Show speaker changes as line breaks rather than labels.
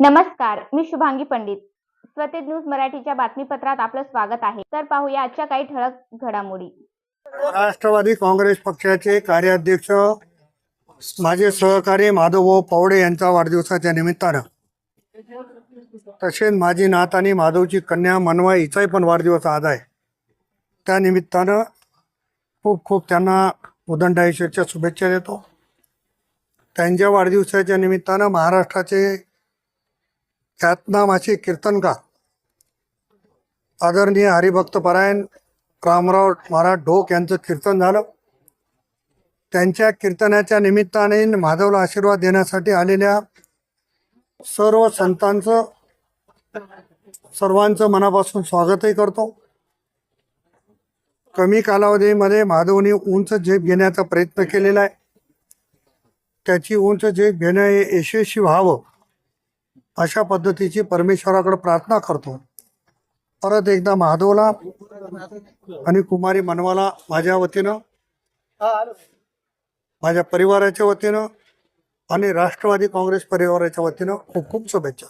नमस्कार, मी शुभांगी पंडित. स्वतेज न्यूज मराठीच्या बातमीपत्रात आपलं स्वागत आहे. तर पाहूया आजच्या काही ठळक घडामोडी.
राष्ट्रवादी काँग्रेस पक्षाचे कार्याध्यक्ष माझे सहकारी माधवभाऊ पवडे यांचा वाढदिवसाच्या निमित्तानं, तसेच माझी नात आणि माधवची कन्या मनवा हिचाही पण वाढदिवस आज आहे. त्या निमित्तानं खूप खूप त्यांना उदंडायुष्याच्या शुभेच्छा देतो. त्यांच्या वाढदिवसाच्या निमित्तानं महाराष्ट्राचे ख्यातनामाचे कीर्तनकार आदरणीय हरिभक्तपरायण रामराव महाराज ढोक यांचं कीर्तन झालं. त्यांच्या कीर्तनाच्या निमित्ताने माधवला आशीर्वाद देण्यासाठी आलेल्या सर्व संतांचं सर्वांचं मनापासून स्वागतही करतो. कमी कालावधीमध्ये माधवने उंच झेप घेण्याचा प्रयत्न केलेला आहे. त्याची उंच झेप घेणं हे यशस्वी व्हावं अशा पद्धतीची परमेश्वराकडे प्रार्थना करतो. परत एकदा माधवला आणि कुमारी मनवाला माझ्या वतीनं, माझ्या परिवाराच्या वतीनं आणि राष्ट्रवादी काँग्रेस परिवाराच्या वतीनं खूप खूप शुभेच्छा.